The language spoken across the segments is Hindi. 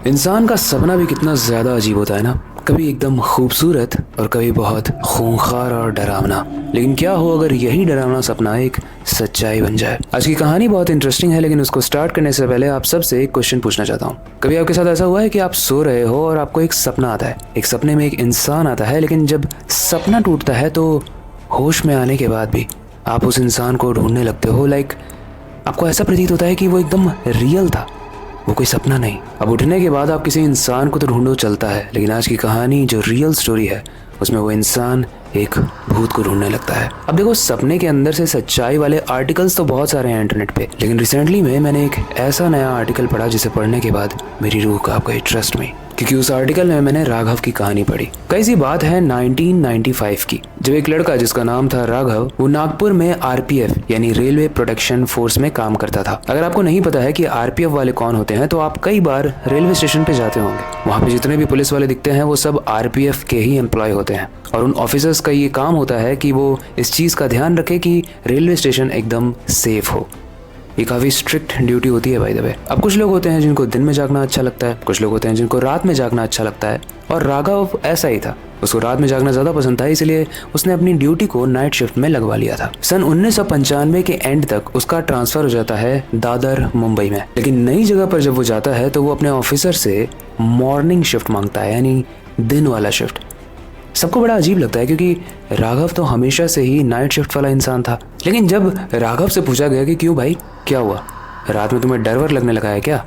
इंसान का सपना भी कितना ज़्यादा अजीब होता है ना। कभी एकदम खूबसूरत और कभी बहुत खूंखार और डरावना। लेकिन क्या हो अगर यही डरावना सपना एक सच्चाई बन जाए। आज की कहानी बहुत इंटरेस्टिंग है, लेकिन उसको स्टार्ट करने से पहले आप सबसे एक क्वेश्चन पूछना चाहता हूँ। कभी आपके साथ ऐसा हुआ है कि आप सो रहे हो और आपको एक सपना आता है, एक सपने में एक इंसान आता है, लेकिन जब सपना टूटता है तो होश में आने के बाद भी आप उस इंसान को ढूंढने लगते हो। आपको ऐसा प्रतीत होता है कि वो एकदम रियल था, वो कोई सपना नहीं। अब उठने के बाद आप किसी इंसान को तो ढूंढो चलता है, लेकिन आज की कहानी जो रियल स्टोरी है उसमें वो इंसान एक भूत को ढूंढने लगता है। अब देखो, सपने के अंदर से सच्चाई वाले आर्टिकल्स तो बहुत सारे हैं इंटरनेट पे, लेकिन रिसेंटली में मैंने एक ऐसा नया आर्टिकल पढ़ा जिसे पढ़ने के बाद मेरी रूह कांप गई, ट्रस्ट मी। क्योंकि उस आर्टिकल में मैंने राघव की कहानी पढ़ी। कई सी बात है 1995 की, जब एक लड़का जिसका नाम था राघव, वो नागपुर में आरपीएफ यानी रेलवे प्रोटेक्शन फोर्स में काम करता था। अगर आपको नहीं पता है कि आरपीएफ वाले कौन होते हैं तो आप कई बार रेलवे स्टेशन पे जाते होंगे। वहाँ पे जितने भी पुलिस वाले दिखते हैं वो सब आरपीएफ के ही एम्प्लॉय होते हैं, और उन ऑफिसर्स का ये काम होता है कि वो इस चीज़ का ध्यान रखे कि रेलवे स्टेशन एकदम सेफ हो। ये काफ़ी स्ट्रिक्ट ड्यूटी होती है बाय द वे। अब कुछ लोग होते हैं जिनको दिन में जागना अच्छा लगता है, कुछ लोग होते हैं जिनको रात में जागना अच्छा लगता है, और राघव ऐसा ही था। उसको रात में जागना ज़्यादा पसंद था, इसलिए उसने अपनी ड्यूटी को नाइट शिफ्ट में लगवा लिया था। सन 1995 के एंड तक उसका ट्रांसफ़र हो जाता है दादर मुंबई में। लेकिन नई जगह पर जब वो जाता है तो वो अपने ऑफिसर से मॉर्निंग शिफ्ट मांगता है, यानी दिन वाला शिफ्ट। सबको बड़ा अजीब लगता है क्योंकि राघव तो हमेशा से ही नाइट शिफ्ट वाला इंसान था। लेकिन जब राघव से पूछा गया कि क्यों भाई, क्या हुआ, रात में तुम्हें डर वर लगने लगा है क्या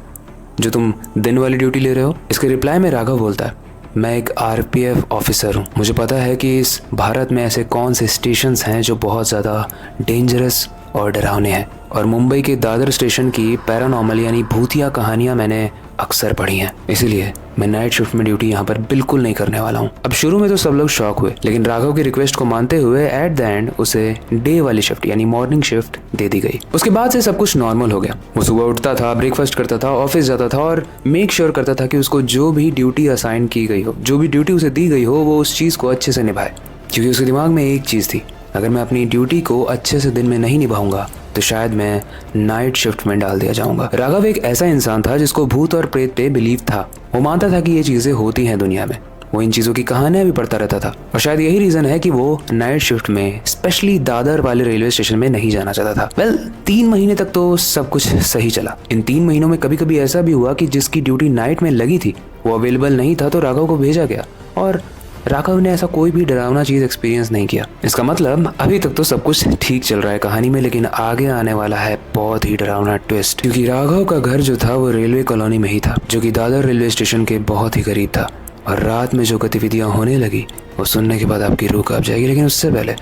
जो तुम दिन वाली ड्यूटी ले रहे हो, इसके रिप्लाई में राघव बोलता है, मैं एक आरपीएफ ऑफिसर हूँ। मुझे पता है कि इस भारत में ऐसे कौन से स्टेशंस हैं जो बहुत ज़्यादा डेंजरस और डरावने हैं, और मुंबई के दादर स्टेशन की पैरानॉर्मल यानी भूतिया कहानियाँ मैंने अक्सर पढ़ी हैं, इसीलिए मैं नाइट शिफ्ट में ड्यूटी यहाँ पर बिल्कुल नहीं करने वाला हूँ। अब शुरू में तो सब लोग शॉक हुए, लेकिन राघव की रिक्वेस्ट को मानते हुए एट द एंड उसे डे वाली शिफ्ट यानी मॉर्निंग शिफ्ट दे दी गई। उसके बाद से सब कुछ नॉर्मल हो गया। वो सुबह उठता था, ब्रेकफास्ट करता था, ऑफिस जाता था और मेक श्योर करता था कि उसको जो भी ड्यूटी असाइन की गई हो, जो भी ड्यूटी उसे दी गई हो, वो उस चीज़ को अच्छे से निभाए। क्योंकि उसके दिमाग में एक चीज़ थी, अगर मैं अपनी ड्यूटी को अच्छे से दिन में नहीं निभाऊंगा तो शायद मैं नाइट शिफ्ट में डाल दिया जाऊंगा। राघव एक ऐसा इंसान था जिसको भूत और प्रेत पे बिलीव था। वो मानता था कि ये चीजें होती हैं दुनिया में। वो इन चीजों की कहानियां भी पढ़ता रहता था, और शायद यही रीजन है कि वो नाइट शिफ्ट में, स्पेशली दादर वाले रेलवे स्टेशन में नहीं जाना चाहता था। 3 महीने तक तो सब कुछ सही चला। इन 3 महीनों में कभी कभी ऐसा भी हुआ कि जिसकी ड्यूटी नाइट में लगी थी वो अवेलेबल नहीं था, तो राघव को भेजा गया, और राघव ने ऐसा कोई भी डरावना चीज एक्सपीरियंस नहीं किया। इसका मतलब अभी तक तो सब कुछ ठीक चल रहा है कहानी में, लेकिन आगे आने वाला है बहुत ही डरावना ट्विस्ट। क्योंकि राघव का घर जो था वो रेलवे कॉलोनी में ही था, जो कि दादर रेलवे स्टेशन के बहुत ही करीब था। और रात में जो गतिविधियां होने लगी वो सुनने के बाद आपकी रूह कांप जाएगी। लेकिन उससे पहले,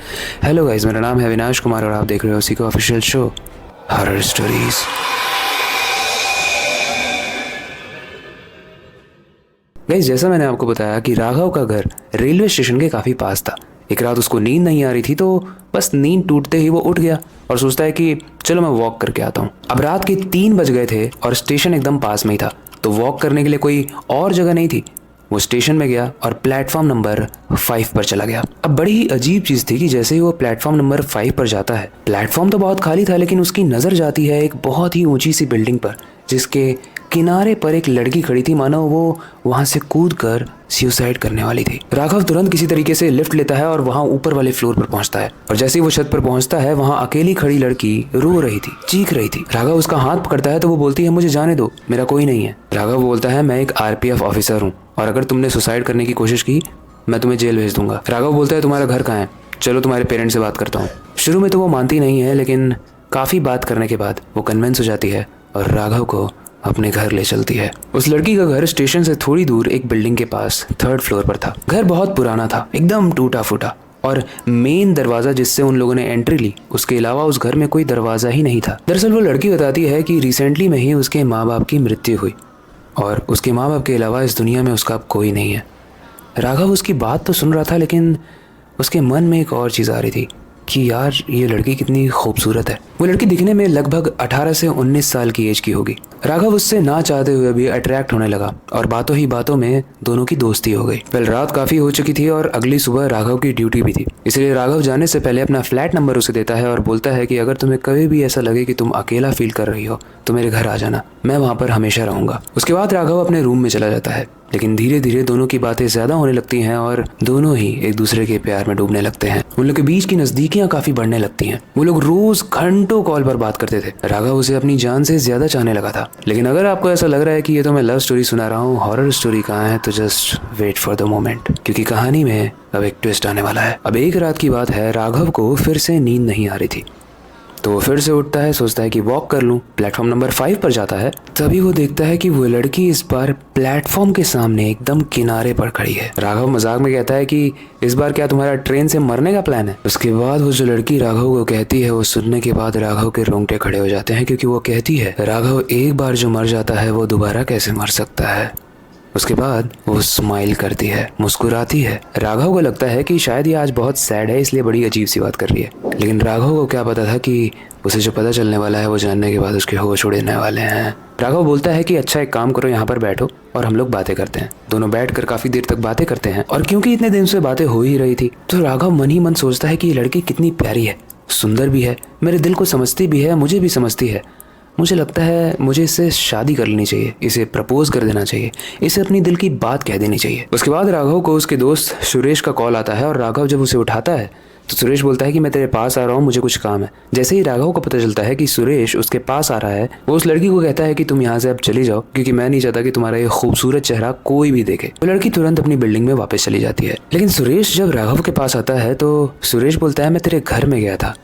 हेलो गाइस, मेरा नाम है अविनाश कुमार और आप देख रहे हो Seiko official show horror stories. Guys, जैसा मैंने आपको बताया कि राघव का घर रेलवे स्टेशन के काफ़ी पास था। एक रात उसको नींद नहीं आ रही थी, तो बस नींद टूटते ही वो उठ गया और सोचता है कि चलो मैं वॉक करके आता हूँ। अब रात के 3 बज गए थे और स्टेशन एकदम पास में ही था, तो वॉक करने के लिए कोई और जगह नहीं थी। वो स्टेशन में गया और प्लेटफॉर्म नंबर 5 पर चला गया। अब बड़ी ही अजीब चीज़ थी कि जैसे ही वो प्लेटफॉर्म नंबर 5 पर जाता है, प्लेटफॉर्म तो बहुत खाली था, लेकिन उसकी नज़र जाती है एक बहुत ही ऊंची सी बिल्डिंग पर, जिसके किनारे पर एक लड़की खड़ी थी, मानो वो वहां से कूदकर सुसाइड करने वाली थी। राघव तुरंत किसी तरीके से लिफ्ट लेता है और वहां ऊपर वाले फ्लोर पर पहुंचता है, और जैसे ही वो छत पर पहुंचता है वहां अकेली खड़ी लड़की रो रही थी, चीख रही थी। राघव उसका हाथ पकड़ता है तो वो बोलती है, मुझे जाने दो, मेरा कोई नहीं है। राघव बोलता है, मैं एक आरपीएफ ऑफिसर हूँ, और अगर तुमने सुसाइड करने की कोशिश की मैं तुम्हें जेल भेज दूंगा। राघव बोलता है, तुम्हारा घर कहाँ है, चलो तुम्हारे पेरेंट्स से बात करता हूँ। शुरू में तो वो मानती नहीं है, लेकिन काफ़ी बात करने के बाद वो कन्विंस हो जाती है और राघव को अपने घर ले चलती है। उस लड़की का घर स्टेशन से थोड़ी दूर एक बिल्डिंग के पास 3rd फ्लोर पर था। घर बहुत पुराना था, एकदम टूटा फूटा, और मेन दरवाज़ा जिससे उन लोगों ने एंट्री ली, उसके अलावा उस घर में कोई दरवाज़ा ही नहीं था। दरअसल वो लड़की बताती है कि रिसेंटली में ही उसके माँ बाप की मृत्यु हुई, और उसके माँ बाप के अलावा इस दुनिया में उसका अब कोई नहीं है। राघव उसकी बात तो सुन रहा था, लेकिन उसके मन में एक और चीज़ आ रही थी। कि यार ये लड़की कितनी खूबसूरत है। वो लड़की दिखने में लगभग 18 से 19 साल की एज की होगी। राघव उससे ना चाहते हुए भी अट्रैक्ट होने लगा और बातों ही बातों में दोनों की दोस्ती हो गई। वेल, रात काफी हो चुकी थी और अगली सुबह राघव की ड्यूटी भी थी, इसलिए राघव जाने से पहले अपना फ्लैट नंबर उसे देता है और बोलता है कि अगर तुम्हें कभी भी ऐसा लगे कि तुम अकेला फील कर रही हो तो मेरे घर आ जाना, मैं वहाँ पर हमेशा रहूंगा। उसके बाद राघव अपने रूम में चला जाता है, लेकिन धीरे धीरे दोनों की बातें ज्यादा होने लगती हैं और दोनों ही एक दूसरे के प्यार में डूबने लगते हैं। उन लोग के बीच की नजदीकियां काफी बढ़ने लगती हैं। वो लोग रोज घंटों कॉल पर बात करते थे। राघव उसे अपनी जान से ज्यादा चाहने लगा था। लेकिन अगर आपको ऐसा लग रहा है कि ये तो मैं लव स्टोरी सुना रहा हूँ, हॉरर स्टोरी कहाँ है, तो just wait for the moment, क्योंकि कहानी में अब एक ट्विस्ट आने वाला है। अब एक रात की बात है, राघव को फिर से नींद नहीं आ रही थी, तो वो फिर से उठता है, सोचता है कि वॉक कर लूं। प्लेटफॉर्म नंबर 5 पर जाता है, तभी वो देखता है कि वो लड़की इस बार प्लेटफॉर्म के सामने एकदम किनारे पर खड़ी है। राघव मजाक में कहता है कि इस बार क्या तुम्हारा ट्रेन से मरने का प्लान है। उसके बाद वो जो लड़की राघव को कहती है, वो सुनने के बाद राघव के रोंगटे खड़े हो जाते हैं, क्योंकि वो कहती है राघव एक बार जो मर जाता है वो दोबारा कैसे मर सकता है। उसके बाद वो स्माइल करती है, मुस्कुराती है। राघव को लगता है कि शायद ये आज बहुत सैड है, इसलिए बड़ी अजीब सी बात कर रही है। लेकिन राघव को क्या पता था कि उसे जो पता चलने वाला है वो जानने के बाद उसके होश उड़ने वाले हैं। राघव बोलता है कि अच्छा एक काम करो, यहाँ पर बैठो और हम लोग बातें करते हैं। दोनों बैठकर काफी देर तक बातें करते हैं और क्योंकि इतने दिन से बातें हो ही रही थी तो राघव मन ही मन सोचता है कि ये लड़की कितनी प्यारी है, सुंदर भी है, मेरे दिल को समझती भी है, मुझे भी समझती है। मुझे लगता है मुझे इससे शादी कर लेनी चाहिए, इसे प्रपोज कर देना चाहिए, इसे अपनी दिल की बात कह देनी चाहिए। उसके बाद राघव को उसके दोस्त सुरेश का कॉल आता है और राघव जब उसे उठाता है तो सुरेश बोलता है कि मैं तेरे पास आ रहा हूँ, मुझे कुछ काम है। जैसे ही राघव को पता चलता है कि सुरेश उसके पास आ रहा है, वो उस लड़की को कहता है कि तुम यहाँ से अब चली जाओ, क्योंकि मैं नहीं चाहता कि तुम्हारा ये खूबसूरत चेहरा कोई भी देखे। वो लड़की तुरंत अपनी बिल्डिंग में वापस चली जाती है। लेकिन सुरेश जब राघव के पास आता है तो सुरेश बोलता है मैं तेरे घर में गया था,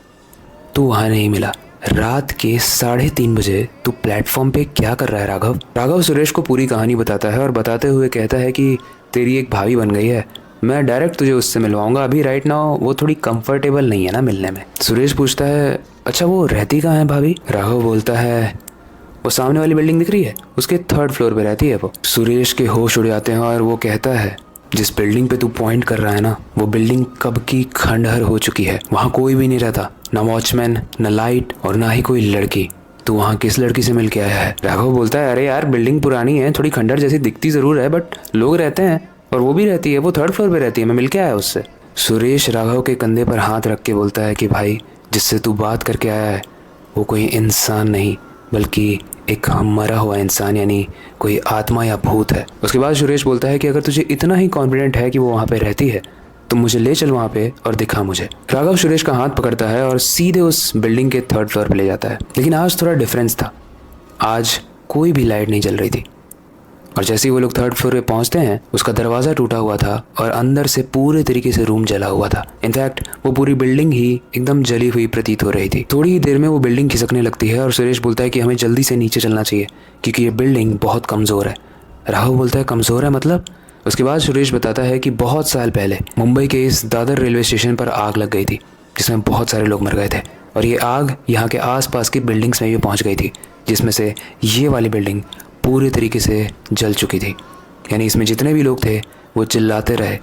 तू वहाँ नहीं मिला। रात के 3:30 बजे तू प्लेटफॉर्म पे क्या कर रहा है राघव? राघव सुरेश को पूरी कहानी बताता है और बताते हुए कहता है कि तेरी एक भाभी बन गई है, मैं डायरेक्ट तुझे उससे मिलवाऊंगा। अभी राइट नाउ वो थोड़ी कंफर्टेबल नहीं है ना मिलने में। सुरेश पूछता है अच्छा वो रहती कहाँ है भाभी? राघव बोलता है वो सामने वाली बिल्डिंग दिख रही है, उसके 3rd फ्लोर पे रहती है वो। सुरेश के होश उड़ जाते हैं और वो कहता है जिस बिल्डिंग पे तू पॉइंट कर रहा है ना, वो बिल्डिंग कब की खंडहर हो चुकी है, वहाँ कोई भी नहीं रहता, ना वॉचमैन, ना लाइट और ना ही कोई लड़की। तू वहाँ किस लड़की से मिल के आया है? राघव बोलता है अरे यार बिल्डिंग पुरानी है, थोड़ी खंडहर जैसी दिखती जरूर है, बट लोग रहते हैं और वो भी रहती है, वो 3rd फ्लोर पे रहती है, मैं मिल के आया उससे। सुरेश राघव के कंधे पर हाथ रख के बोलता है कि भाई जिससे तू बात करके आया है वो कोई इंसान नहीं बल्कि एक मरा हुआ इंसान, यानी कोई आत्मा या भूत है। उसके बाद सुरेश बोलता है कि अगर तुझे इतना ही कॉन्फिडेंट है कि वो वहाँ पे रहती है तो मुझे ले चल वहाँ पे और दिखा मुझे। राघव सुरेश का हाथ पकड़ता है और सीधे उस बिल्डिंग के 3rd फ्लोर पे ले जाता है। लेकिन आज थोड़ा डिफरेंस था, आज कोई भी लाइट नहीं जल रही थी और जैसे ही वो लोग 3rd फ्लोर पे पहुंचते हैं उसका दरवाज़ा टूटा हुआ था और अंदर से पूरे तरीके से रूम जला हुआ था। इनफैक्ट वो पूरी बिल्डिंग ही एकदम जली हुई प्रतीत हो रही थी। थोड़ी ही देर में वो बिल्डिंग खिसकने लगती है और सुरेश बोलता है कि हमें जल्दी से नीचे चलना चाहिए क्योंकि ये बिल्डिंग बहुत कमज़ोर है। राघव बोलता है कमज़ोर है मतलब? उसके बाद सुरेश बताता है कि बहुत साल पहले मुंबई के इस दादर रेलवे स्टेशन पर आग लग गई थी जिसमें बहुत सारे लोग मर गए थे और ये आग यहाँ के आसपास की बिल्डिंग्स में भी पहुँच गई थी, जिसमें से ये वाली बिल्डिंग पूरे तरीके से जल चुकी थी। यानी इसमें जितने भी लोग थे वो चिल्लाते रहे,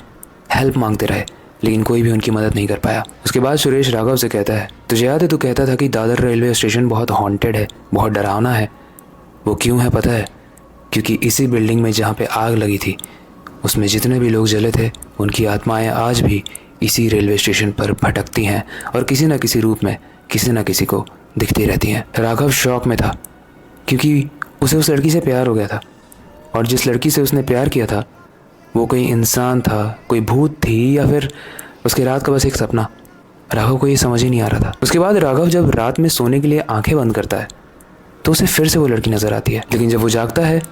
हेल्प मांगते रहे, लेकिन कोई भी उनकी मदद नहीं कर पाया। उसके बाद सुरेश राघव से कहता है तुझे याद है तू कहता था कि दादर रेलवे स्टेशन बहुत हॉन्टेड है, बहुत डरावना है। वो क्यों है पता है? क्योंकि इसी बिल्डिंग में जहाँ पे आग लगी थी उसमें जितने भी लोग जले थे उनकी आत्माएं आज भी इसी रेलवे स्टेशन पर भटकती हैं और किसी न किसी रूप में किसी न किसी को दिखती रहती हैं। राघव शॉक में था क्योंकि उसे उस लड़की से प्यार हो गया था और जिस लड़की से उसने प्यार किया था वो कोई इंसान था, कोई भूत थी या फिर उसके रात का बस एक सपना। राघव को ये समझ ही नहीं आ रहा था। उसके बाद राघव जब रात में सोने के लिए आंखें बंद करता है तो उसे फिर से वो लड़की नजर आती है, लेकिन जब वो जागता है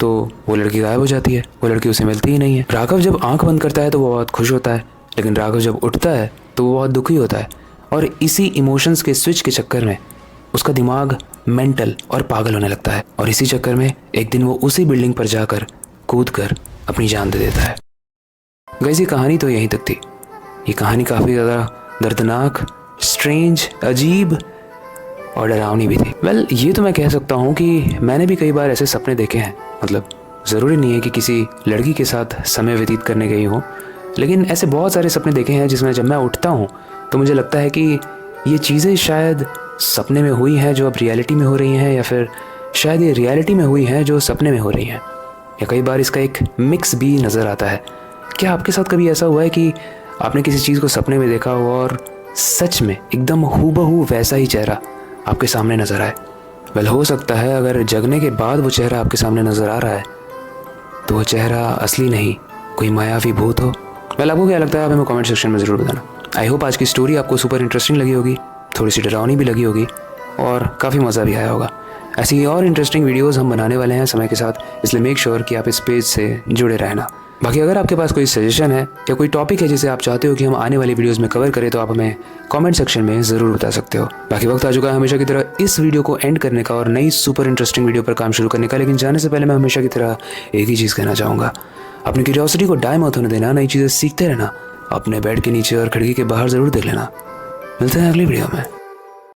तो वो लड़की गायब हो जाती है, वो लड़की उसे मिलती ही नहीं है। राघव जब आंख बंद करता है तो वो बहुत खुश होता है, लेकिन राघव जब उठता है तो वो बहुत दुखी होता है और इसी इमोशंस के स्विच के चक्कर में उसका दिमाग मेंटल और पागल होने लगता है और इसी चक्कर में एक दिन वो उसी बिल्डिंग पर जाकर कूद कर अपनी जान दे देता है। गाइस ये कहानी तो यहीं तक थी। ये कहानी काफ़ी ज़्यादा दर्दनाक, स्ट्रेंज, अजीब और डरावनी भी थी। वेल ये तो मैं कह सकता हूँ कि मैंने भी कई बार ऐसे सपने देखे हैं। मतलब ज़रूरी नहीं है कि किसी लड़की के साथ समय व्यतीत करने गई हूँ, लेकिन ऐसे बहुत सारे सपने देखे हैं जिसमें जब मैं उठता हूँ तो मुझे लगता है कि ये चीज़ें शायद सपने में हुई हैं जो अब रियलिटी में हो रही हैं, या फिर शायद ये रियलिटी में हुई हैं जो सपने में हो रही हैं, या कई बार इसका एक मिक्स भी नज़र आता है। क्या आपके साथ कभी ऐसा हुआ है कि आपने किसी चीज़ को सपने में देखा हो और सच में एकदम हूबहू वैसा ही चेहरा आपके सामने नज़र आए? वेल, हो सकता है अगर जगने के बाद वो चेहरा आपके सामने नज़र आ रहा है तो वो चेहरा असली नहीं, कोई मायावी भूत हो। वेल, आपको क्या लगता है आप हमें कमेंट सेक्शन में ज़रूर बताना। आई होप आज की स्टोरी आपको सुपर इंटरेस्टिंग लगी होगी, थोड़ी सी डरावनी भी लगी होगी और काफ़ी मज़ा भी आया होगा। ऐसी ही और इंटरेस्टिंग वीडियोस हम बनाने वाले हैं समय के साथ, इसलिए मेक श्योर कि आप इस पेज से जुड़े रहना। बाकी अगर आपके पास कोई सजेशन है या कोई टॉपिक है जिसे आप चाहते हो कि हम आने वाली वीडियोस में कवर करें तो आप हमें कमेंट सेक्शन में ज़रूर बता सकते हो। बाकी वक्त आ चुका है हमेशा की तरह इस वीडियो को एंड करने का और नई सुपर इंटरेस्टिंग वीडियो पर काम शुरू करने का, लेकिन जाने से पहले मैं हमेशा की तरह एक ही चीज़ कहना चाहूँगा, अपनी क्यूरियोसिटी को डाई मत होने देना, नई चीज़ें सीखते रहना, अपने बेड के नीचे और खिड़की के बाहर ज़रूर देख लेना। मिलते हैं अगली वीडियो में।